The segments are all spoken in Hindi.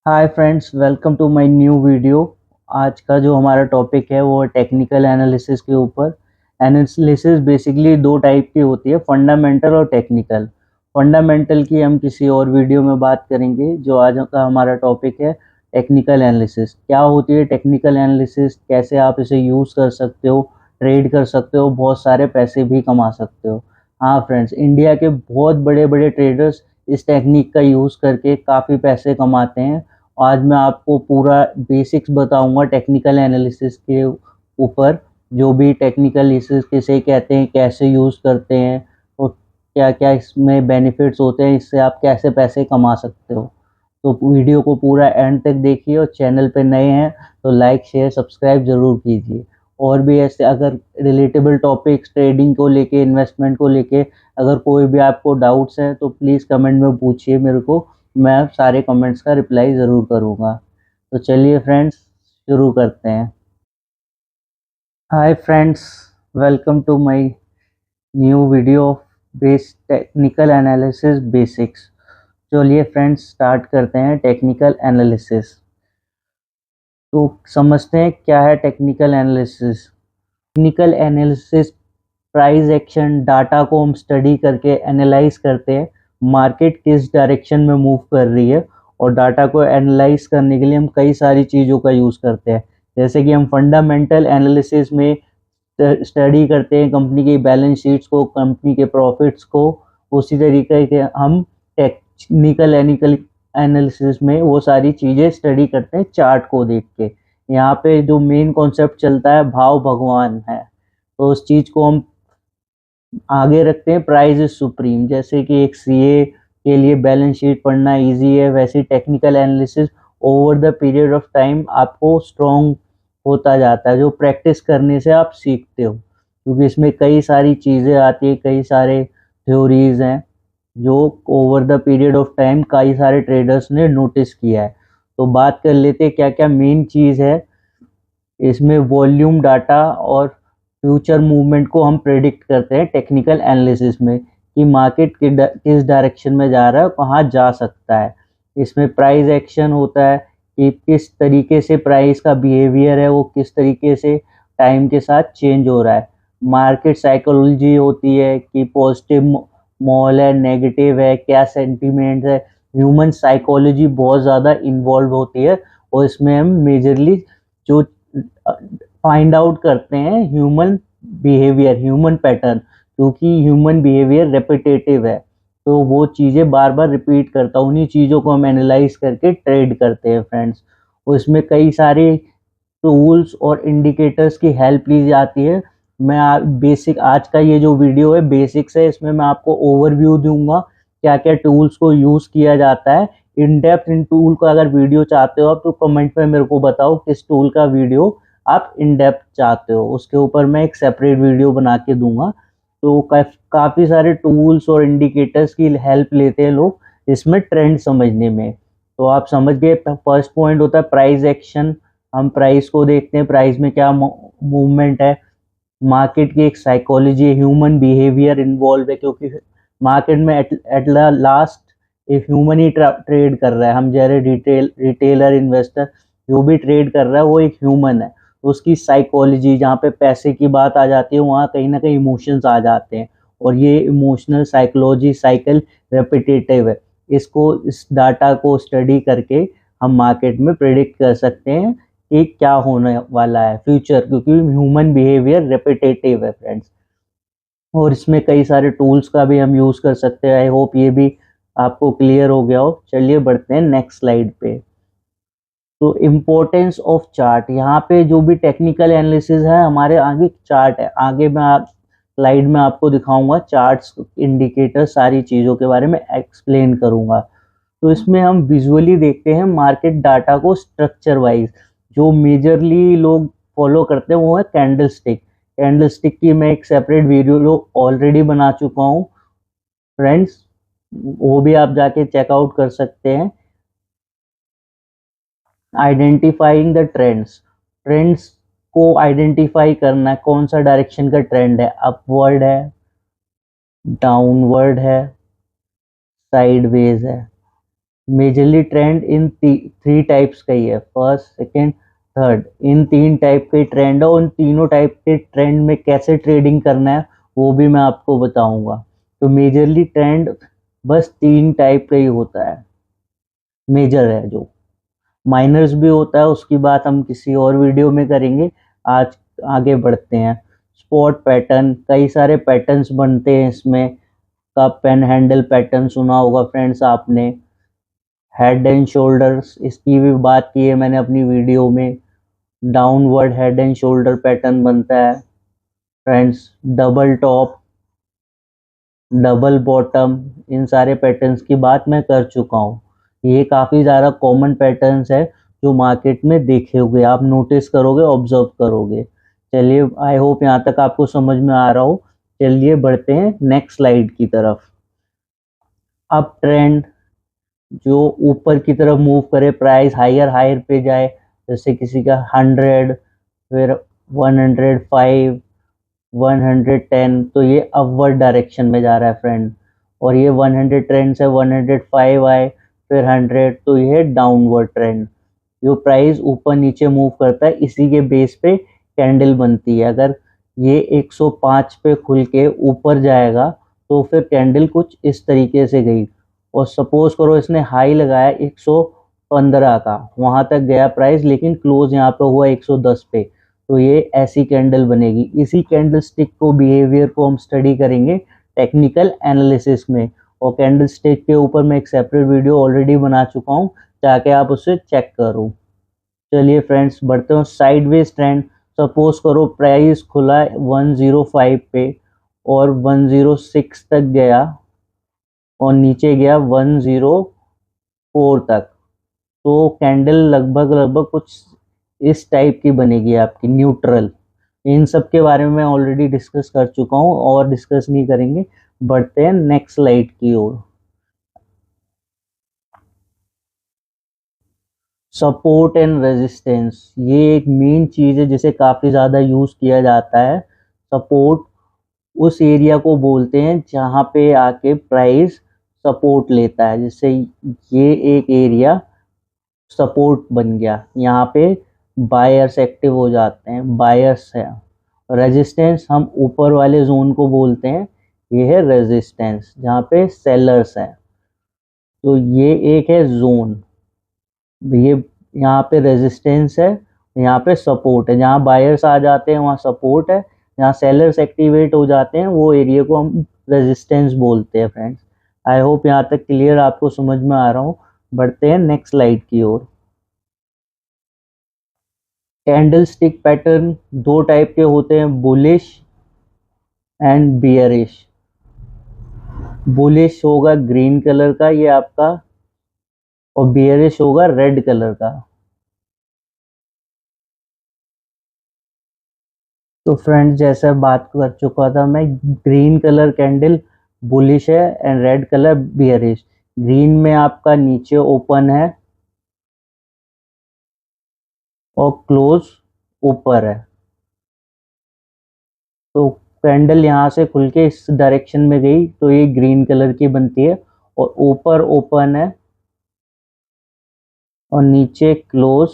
Hi friends, welcome to my new video. आज का जो हमारा टॉपिक है वो टेक्निकल एनालिसिस के ऊपर। एनालिसिस बेसिकली दो टाइप की होती है, फंडामेंटल और टेक्निकल। फंडामेंटल की हम किसी और वीडियो में बात करेंगे। जो आज का हमारा टॉपिक है टेक्निकल एनालिसिस। क्या होती है टेक्निकल एनालिसिस, कैसे आप इसे यूज़ कर सकते हो, ट्रेड कर सकते हो, बहुत सारे पैसे भी कमा सकते हो। हाँ फ्रेंड्स, इंडिया के बहुत बड़े बड़े ट्रेडर्स इस टेक्निक का यूज़ करके काफ़ी पैसे कमाते हैं। आज मैं आपको पूरा बेसिक्स बताऊंगा टेक्निकल एनालिसिस के ऊपर। जो भी टेक्निकल एनालिसिस किसे कहते हैं, कैसे यूज़ करते हैं और क्या क्या इसमें बेनिफिट्स होते हैं, इससे आप कैसे पैसे कमा सकते हो। तो वीडियो को पूरा एंड तक देखिए और चैनल पे नए हैं तो लाइक शेयर सब्सक्राइब ज़रूर कीजिए। और भी ऐसे अगर रिलेटेबल टॉपिक्स ट्रेडिंग को लेके, इन्वेस्टमेंट को लेके अगर कोई भी आपको डाउट्स हैं तो प्लीज़ कमेंट में पूछिए मेरे को। मैं सारे कमेंट्स का रिप्लाई ज़रूर करूँगा। तो चलिए फ्रेंड्स, शुरू करते हैं। Hi friends, welcome to my new video of base technical analysis basics. चलिए फ्रेंड्स, स्टार्ट करते हैं टेक्निकल एनालिसिस। तो समझते हैं क्या है technical analysis. Technical analysis price action data को हम स्टडी करके एनालाइज करते हैं, मार्केट किस डायरेक्शन में मूव कर रही है। और डाटा को एनालाइज करने के लिए हम कई सारी चीज़ों का यूज़ करते हैं। जैसे कि हम फंडामेंटल एनालिसिस में स्टडी करते हैं कंपनी की बैलेंस शीट्स को, कंपनी के प्रॉफिट्स को। उसी तरीके के हम टेक्निकल एनालिसिस में वो सारी चीज़ें स्टडी करते हैं चार्ट को देख के। यहाँ पे जो मेन कॉन्सेप्ट चलता है भाव भगवान है, तो उस चीज़ को हम आगे रखते हैं। प्राइस इज सुप्रीम, जैसे कि एक सीए के लिए बैलेंस शीट पढ़ना इजी है, वैसे technical analysis over the period of time आपको स्ट्रॉन्ग होता जाता है, जो प्रैक्टिस करने से आप सीखते हो। क्योंकि इसमें कई सारी चीज़ें आती है, कई सारे थ्योरीज हैं जो over the period of time कई सारे ट्रेडर्स ने नोटिस किया है। तो बात कर लेते हैं क्या क्या मेन चीज़ है इसमें। वॉल्यूम डाटा और फ्यूचर मूवमेंट को हम प्रेडिक्ट करते हैं टेक्निकल एनालिसिस में, कि मार्केट किस डायरेक्शन में जा रहा है, कहाँ जा सकता है। इसमें प्राइस एक्शन होता है कि किस तरीके से प्राइस का बिहेवियर है, वो किस तरीके से टाइम के साथ चेंज हो रहा है। मार्केट साइकोलॉजी होती है कि पॉजिटिव मॉल है, नेगेटिव है, क्या सेंटीमेंट है। ह्यूमन साइकोलॉजी बहुत ज़्यादा इन्वॉल्व होती है और इसमें हम मेजरली जो फाइंड आउट करते हैं ह्यूमन बिहेवियर, ह्यूमन पैटर्न। क्योंकि ह्यूमन बिहेवियर रेपिटेटिव है, तो वो चीज़ें बार बार रिपीट करता है। उन्हीं चीज़ों को हम एनालाइज करके ट्रेड करते हैं फ्रेंड्स। उसमें कई सारे टूल्स और इंडिकेटर्स की हेल्प ली जाती है। मैं बेसिक आज का ये जो वीडियो है बेसिक्स है, इसमें मैं आपको ओवरव्यू दूंगा क्या क्या टूल्स को यूज़ किया जाता है। इन डेप्थ इन टूल का अगर वीडियो चाहते हो आप तो कमेंट में मेरे को बताओ किस टूल का वीडियो आप इन डेप्थ चाहते हो, उसके ऊपर मैं एक सेपरेट वीडियो बना के दूंगा। तो काफ़ी सारे टूल्स और इंडिकेटर्स की हेल्प लेते हैं लोग इसमें ट्रेंड समझने में। तो आप समझ गए, फर्स्ट पॉइंट होता है प्राइस एक्शन। हम प्राइस को देखते हैं, प्राइस में क्या मूवमेंट है। मार्केट की एक साइकोलॉजी, ह्यूमन बिहेवियर इन्वॉल्व है, क्योंकि मार्केट में एट लास्ट एक ह्यूमन ही ट्रेड कर रहा है। हम जैसे रिटेलर इन्वेस्टर जो भी ट्रेड कर रहा है वो एक ह्यूमन है। उसकी साइकोलॉजी, जहाँ पे पैसे की बात आ जाती है वहाँ कहीं ना कहीं इमोशंस आ जाते हैं, और ये इमोशनल साइकोलॉजी साइकिल रेपिटेटिव है। इसको, इस डाटा को स्टडी करके हम मार्केट में प्रिडिक्ट कर सकते हैं कि क्या होने वाला है फ्यूचर, क्योंकि ह्यूमन बिहेवियर रेपिटेटिव है फ्रेंड्स। और इसमें कई सारे टूल्स का भी हम यूज़ कर सकते हैं। आई होप ये भी आपको क्लियर हो गया हो। चलिए बढ़ते हैं नेक्स्ट स्लाइड पे। तो इम्पोर्टेंस ऑफ चार्ट, यहाँ पे जो भी टेक्निकल एनालिसिस है हमारे आगे चार्ट है। आगे मैं स्लाइड में आपको दिखाऊंगा चार्ट्स, इंडिकेटर, सारी चीज़ों के बारे में एक्सप्लेन करूंगा। तो इसमें हम विजुअली देखते हैं मार्केट डाटा को स्ट्रक्चर वाइज। जो मेजरली लोग फॉलो करते हैं वो है कैंडल स्टिक। कैंडल स्टिक की मैं एक सेपरेट वीडियो ऑलरेडी बना चुका हूँ फ्रेंड्स, वो भी आप जाके चेकआउट कर सकते हैं। आइडेंटिफाइंग द ट्रेंड्स, ट्रेंड्स को आइडेंटिफाई करना है, कौन सा डायरेक्शन का ट्रेंड है, अपवर्ड है, डाउनवर्ड है, साइडवेज है। Majorly trend in three types का ही है, फर्स्ट सेकंड थर्ड, इन तीन टाइप के ट्रेंड है। उन तीनों टाइप के ट्रेंड में कैसे ट्रेडिंग करना है वो भी मैं आपको बताऊंगा। तो मेजरली ट्रेंड बस तीन टाइप का ही होता है, मेजर है। जो माइनर्स भी होता है उसकी बात हम किसी और वीडियो में करेंगे। आज आगे बढ़ते हैं। स्पॉट पैटर्न, कई सारे पैटर्न्स बनते हैं इसमें। कप एंड हैंडल पैटर्न सुना होगा फ्रेंड्स आपने। हेड एंड शोल्डर्स, इसकी भी बात की है मैंने अपनी वीडियो में। Downward head and shoulder pattern बनता है friends. Double top, double bottom, इन सारे पैटर्न्स की बात मैं कर चुका हूँ। ये काफ़ी ज़्यादा कॉमन पैटर्न्स है जो मार्केट में देखे होंगे, आप नोटिस करोगे, ऑब्जर्व करोगे। चलिए, आई होप यहाँ तक आपको समझ में आ रहा हो। चलिए बढ़ते हैं नेक्स्ट स्लाइड की तरफ। अप ट्रेंड, जो ऊपर की तरफ मूव करे, प्राइस हायर हायर पे जाए, जैसे किसी का 100, फिर 105, 110, तो ये अपवर्ड डायरेक्शन में जा रहा है फ्रेंड। और ये 100 ट्रेंड से 105 आए, फिर 100, तो ये है डाउनवर्ड ट्रेंड। जो प्राइस ऊपर नीचे मूव करता है इसी के बेस पे कैंडल बनती है। अगर ये 105 पे खुल के ऊपर जाएगा तो फिर कैंडल कुछ इस तरीके से गई। और सपोज करो इसने हाई लगाया 115 का, वहां तक गया प्राइस, लेकिन क्लोज यहाँ पे हुआ 110 पे, तो ये ऐसी कैंडल बनेगी। इसी कैंडल स्टिक को, बिहेवियर को हम स्टडी करेंगे टेक्निकल एनालिसिस में। और कैंडल स्टिक के ऊपर मैं एक सेपरेट वीडियो ऑलरेडी बना चुका हूँ, जाके आप उसे चेक करो। चलिए फ्रेंड्स बढ़ते हैं साइडवेज ट्रेंड। सपोज करो प्राइस खुला 105 पे और 106 तक गया और नीचे गया 104 तक, तो कैंडल लगभग लगभग कुछ इस टाइप की बनेगी आपकी, न्यूट्रल। इन सब के बारे में मैं ऑलरेडी डिस्कस कर चुका हूँ और डिस्कस नहीं करेंगे। बढ़ते हैं नेक्स्ट स्लाइड की ओर। सपोर्ट एंड रेजिस्टेंस, ये एक मेन चीज़ है जिसे काफ़ी ज़्यादा यूज़ किया जाता है। सपोर्ट उस एरिया को बोलते हैं जहाँ पे आके प्राइस सपोर्ट लेता है। जैसे ये एक एरिया सपोर्ट बन गया, यहाँ पे बायर्स एक्टिव हो जाते हैं, बायर्स है। रेजिस्टेंस हम ऊपर वाले जोन को बोलते हैं, ये है रेजिस्टेंस जहाँ पे सेलर्स है। तो ये एक है जोन, ये यहाँ पे रेजिस्टेंस है, यहाँ पे सपोर्ट है। जहाँ बायर्स आ जाते हैं वहाँ सपोर्ट है, जहाँ सेलर्स एक्टिवेट हो जाते हैं वो एरिया को हम रेजिस्टेंस बोलते हैं फ्रेंड्स। आई होप यहाँ तक क्लियर आपको समझ में आ रहा हो। बढ़ते हैं नेक्स्ट स्लाइड की ओर। कैंडल स्टिक पैटर्न दो टाइप के होते हैं, बुलिश एंड बियरिश। बुलिश होगा ग्रीन कलर का ये आपका, और बियरिश होगा रेड कलर का। तो फ्रेंड्स जैसे बात कर चुका था मैं, ग्रीन कलर कैंडल बुलिश है and red colour bearish. Green में आपका नीचे ओपन है और क्लोज ऊपर है, तो कैंडल यहाँ से खुल के इस डायरेक्शन में गई तो ये ग्रीन कलर की बनती है। और ऊपर ओपन है और नीचे क्लोज,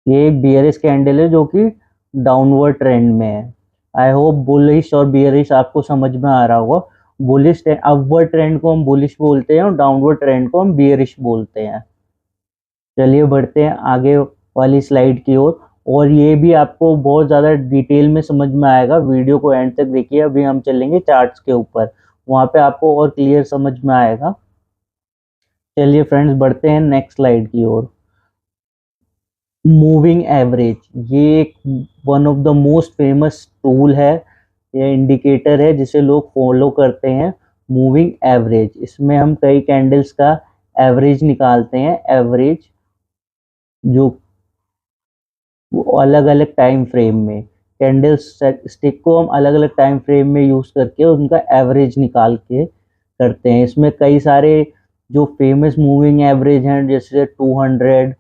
ये एक बियरिश कैंडल है जो कि डाउनवर्ड ट्रेंड में है। आई होप बुलिश और बियरिश आपको समझ में आ रहा होगा। बुलिश अपवर्ड ट्रेंड को हम बुलिश बोलते हैं और डाउनवर्ड ट्रेंड को हम बियरिश बोलते हैं। चलिए बढ़ते हैं आगे वाली स्लाइड की ओर। और ये भी आपको बहुत ज़्यादा डिटेल में समझ में आएगा, वीडियो को एंड तक देखिए। अभी हम चलेंगे चार्ट्स के ऊपर, वहाँ पे आपको और क्लियर समझ में आएगा। चलिए फ्रेंड्स बढ़ते हैं नेक्स्ट स्लाइड की ओर। मूविंग एवरेज, ये एक one of the most famous tool है, ये इंडिकेटर है जिसे लोग फॉलो करते हैं। मूविंग एवरेज, इसमें हम कई कैंडल्स का एवरेज निकालते हैं। एवरेज जो अलग अलग टाइम फ्रेम में, कैंडल स्टिक को हम अलग अलग टाइम फ्रेम में यूज करके उनका एवरेज निकाल के करते हैं। इसमें कई सारे जो फेमस मूविंग एवरेज हैं, जैसे 200,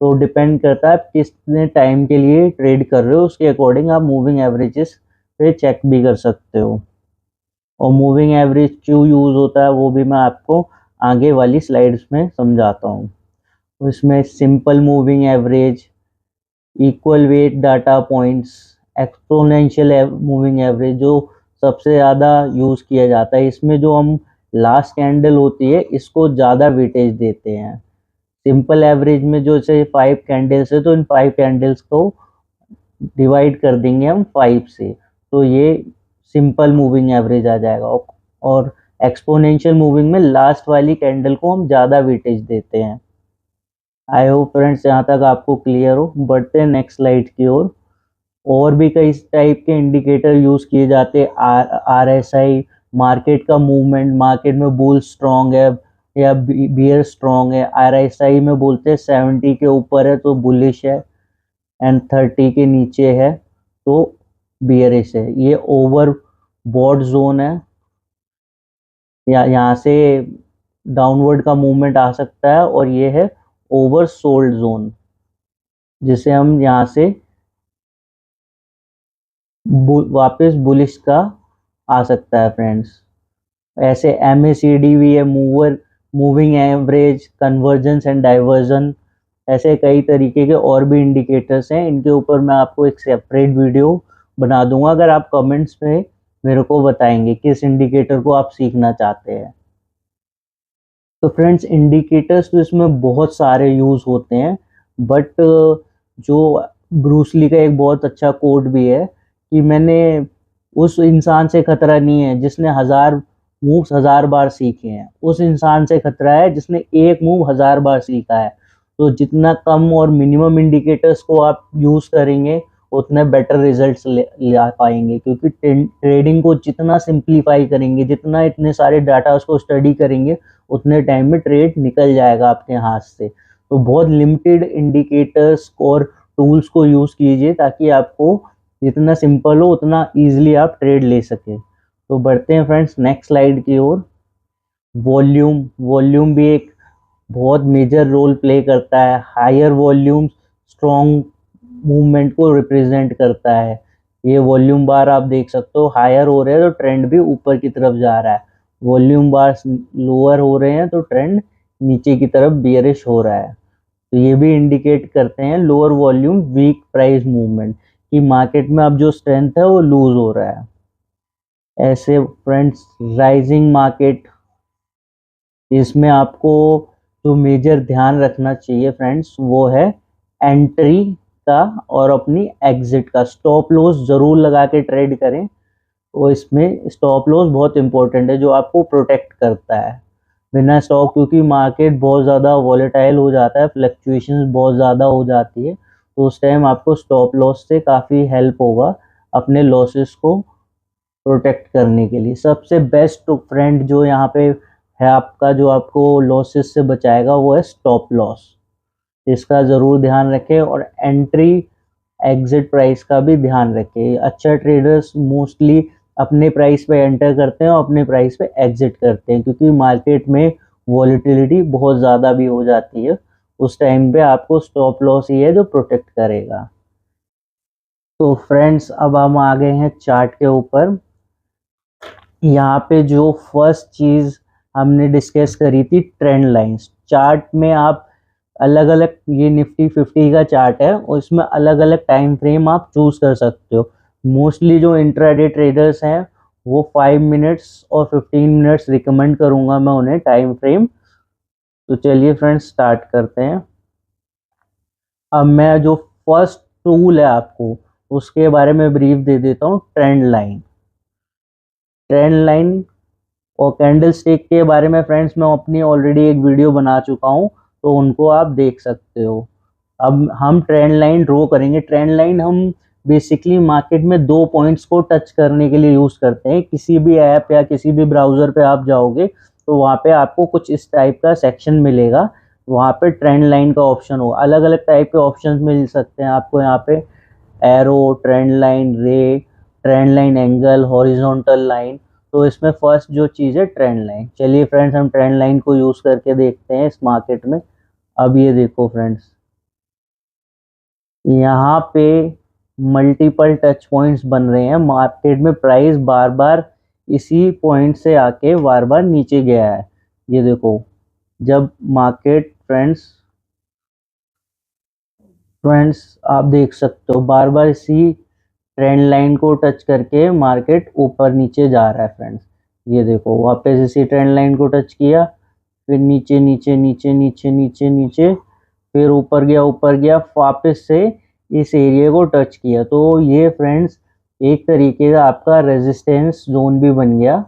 तो डिपेंड करता है आप कितने टाइम के लिए ट्रेड कर रहे हो, उसके अकॉर्डिंग आप मूविंग एवरेजेस पे चेक भी कर सकते हो। और मूविंग एवरेज क्यों यूज होता है वो भी मैं आपको आगे वाली स्लाइड्स में समझाता हूँ। तो इसमें simple moving average, equal weight data points, exponential moving average जो सबसे ज़्यादा यूज़ किया जाता है। इसमें जो हम लास्ट कैंडल होती है इसको ज़्यादा वेटेज देते हैं। सिंपल एवरेज में जो से 5 कैंडल्स है तो इन 5 कैंडल्स को डिवाइड कर देंगे हम 5 से, तो ये सिंपल मूविंग एवरेज आ जाएगा। और एक्सपोनेंशियल मूविंग में लास्ट वाली कैंडल को हम ज़्यादा वेटेज देते हैं। आई होप फ्रेंड्स यहाँ तक आपको क्लियर हो। बढ़ते हैं नेक्स्ट स्लाइड की ओर। और भी कई टाइप के इंडिकेटर यूज़ किए जाते हैं। RSI, मार्केट का मूवमेंट, मार्केट में बुल स्ट्रॉन्ग है या बियर स्ट्रॉन्ग है। RSI में बोलते हैं 70 के ऊपर है तो बुलिश है एंड 30 के नीचे है तो बियरिश है। ये ओवर बॉट जोन है, यहाँ से डाउनवर्ड का मूवमेंट आ सकता है, और ये है ओवर सोल्ड जोन जिसे हम यहाँ से वापस बुलिश का आ सकता है फ्रेंड्स। ऐसे MACD भी है, moving average, convergence and diversion, ऐसे कई तरीके के और भी इंडिकेटर्स हैं। इनके ऊपर मैं आपको एक सेपरेट वीडियो बना दूंगा अगर आप कमेंट्स में मेरे को बताएंगे किस इंडिकेटर को आप सीखना चाहते हैं। तो फ्रेंड्स इंडिकेटर्स तो इसमें बहुत सारे यूज़ होते हैं, बट जो ब्रूस ली का एक बहुत अच्छा कोट भी है कि मैंने उस इंसान से खतरा नहीं है जिसने 1000 मूव्स 1000 बार सीखे हैं, उस इंसान से खतरा है जिसने एक मूव 1000 बार सीखा है। तो जितना कम और मिनिमम इंडिकेटर्स को आप यूज़ करेंगे उतने बेटर रिजल्ट्स ला पाएंगे, क्योंकि ट्रेडिंग को जितना सिंप्लीफाई करेंगे, जितना इतने सारे डाटा उसको स्टडी करेंगे, उतने टाइम में ट्रेड निकल जाएगा आपके हाथ से। तो बहुत लिमिटेड इंडिकेटर्स और टूल्स को यूज़ कीजिए ताकि आपको जितना सिंपल हो उतना ईजिली आप ट्रेड ले सकें। तो बढ़ते हैं फ्रेंड्स नेक्स्ट स्लाइड की ओर। वॉल्यूम भी एक बहुत मेजर रोल प्ले करता है। हायर वॉल्यूम स्ट्रॉन्ग मूवमेंट को रिप्रेजेंट करता है। ये वॉल्यूम बार आप देख सकते हो हायर हो रहे हैं तो ट्रेंड भी ऊपर की तरफ जा रहा है, वॉल्यूम बार लोअर हो रहे हैं तो ट्रेंड नीचे की तरफ बियरिश हो रहा है। तो ये भी इंडिकेट करते हैं lower volume weak price movement, कि मार्केट में अब जो स्ट्रेंथ है वो लूज हो रहा है। ऐसे फ्रेंड्स राइजिंग मार्केट, इसमें आपको जो मेजर ध्यान रखना चाहिए फ्रेंड्स वो है एंट्री का और अपनी एग्जिट का। स्टॉप लॉस ज़रूर लगा के ट्रेड करें, और इसमें स्टॉप लॉस बहुत इंपॉर्टेंट है जो आपको प्रोटेक्ट करता है। बिना स्टॉप, क्योंकि मार्केट बहुत ज़्यादा वॉलेटाइल हो जाता है, फ्लक्चुएशंस बहुत ज़्यादा हो जाती है, तो उस टाइम आपको स्टॉप लॉस से काफ़ी हेल्प होगा अपने लॉसेस को प्रोटेक्ट करने के लिए। सबसे बेस्ट फ्रेंड जो यहाँ पे है आपका, जो आपको लॉसेस से बचाएगा, वो है स्टॉप लॉस। इसका ज़रूर ध्यान रखें, और एंट्री एग्जिट प्राइस का भी ध्यान रखें। अच्छा ट्रेडर्स मोस्टली अपने प्राइस पे एंटर करते हैं और अपने प्राइस पे एग्जिट करते हैं, क्योंकि मार्केट में वॉलेटिलिटी बहुत ज़्यादा भी हो जाती है। उस टाइम पे आपको स्टॉप लॉस ही है जो प्रोटेक्ट करेगा। तो फ्रेंड्स अब हम आ गए हैं चार्ट के ऊपर। यहाँ पे जो फर्स्ट चीज़ हमने डिस्कस करी थी ट्रेंड लाइंस। चार्ट में आप अलग अलग, ये निफ्टी 50 का चार्ट है और इसमें अलग अलग टाइम फ्रेम आप चूज़ कर सकते हो। मोस्टली जो इंट्राडे ट्रेडर्स हैं वो 5 मिनट्स और 15 मिनट्स रिकमेंड करूँगा मैं उन्हें टाइम फ्रेम। तो चलिए फ्रेंड्स स्टार्ट करते हैं। अब मैं जो फर्स्ट टूल है आपको उसके बारे में ब्रीफ दे देता हूँ, ट्रेंड लाइन। ट्रेंड लाइन और कैंडल स्टिक के बारे में फ्रेंड्स मैं अपनी ऑलरेडी एक वीडियो बना चुका हूँ, तो उनको आप देख सकते हो। अब हम ट्रेंड लाइन ड्रॉ करेंगे। ट्रेंड लाइन हम बेसिकली मार्केट में 2 पॉइंट्स को टच करने के लिए यूज़ करते हैं। किसी भी ऐप या किसी भी ब्राउज़र पे आप जाओगे तो वहाँ पे आपको कुछ इस टाइप का सेक्शन मिलेगा, वहाँ पे ट्रेंड लाइन का ऑप्शन हो। अलग अलग टाइप के ऑप्शन मिल सकते हैं आपको यहाँ पे, एरो, ट्रेंड लाइन, रे, trend line angle, horizontal line. तो इसमें फर्स्ट जो चीज़ है ट्रेंड लाइन। चलिए फ्रेंड्स हम ट्रेंड लाइन को यूज़ करके देखते हैं इस मार्केट में। अब ये देखो फ्रेंड्स, यहाँ पे मल्टीपल टच पॉइंट्स बन रहे हैं। मार्केट में प्राइस बार बार इसी पॉइंट से आके बार बार नीचे गया है। ये देखो, जब मार्केट फ्रेंड्स फ्रेंड्स आप देख सकते हो बार बार इसी ट्रेंड लाइन को टच करके मार्केट ऊपर नीचे जा रहा है फ्रेंड्स। ये देखो वापस इसी ट्रेंड लाइन को टच किया, फिर नीचे नीचे नीचे नीचे नीचे नीचे, फिर ऊपर गया वापस से इस एरिया को टच किया। तो ये फ्रेंड्स एक तरीके का आपका रेजिस्टेंस जोन भी बन गया।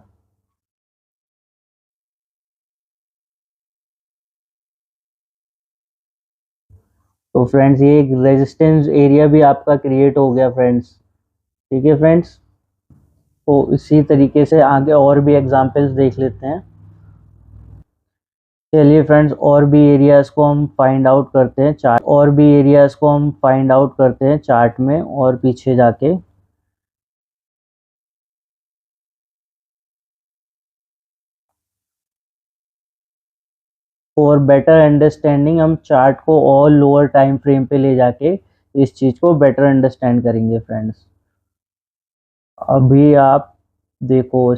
तो फ्रेंड्स ये एक रेजिस्टेंस एरिया भी आपका क्रिएट हो गया फ्रेंड्स। ठीक है फ्रेंड्स, तो इसी तरीके से आगे और भी एग्जांपल्स देख लेते हैं। चलिए फ्रेंड्स, और भी एरियाज को हम फाइंड आउट करते हैं चार्ट में और पीछे जाके। और बेटर अंडरस्टैंडिंग हम चार्ट को और लोअर टाइम फ्रेम पे ले जाके इस चीज को बेटर अंडरस्टैंड करेंगे फ्रेंड्स। अभी आप देखो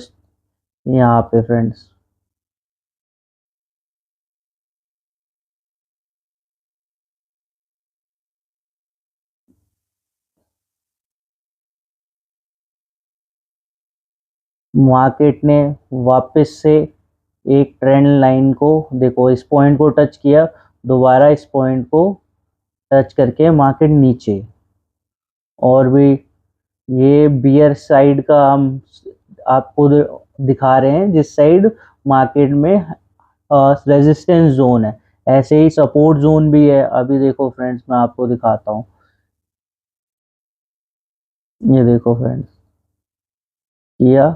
यहाँ पे फ्रेंड्स, मार्केट ने वापस से एक ट्रेंड लाइन को देखो, इस पॉइंट को टच किया, दोबारा इस पॉइंट को टच करके मार्केट नीचे। और भी ये बियर साइड का हम आपको दिखा रहे हैं, जिस साइड मार्केट में रेजिस्टेंस जोन है, ऐसे ही सपोर्ट जोन भी है। अभी देखो फ्रेंड्स, मैं आपको दिखाता हूँ। ये देखो फ्रेंड्स, किया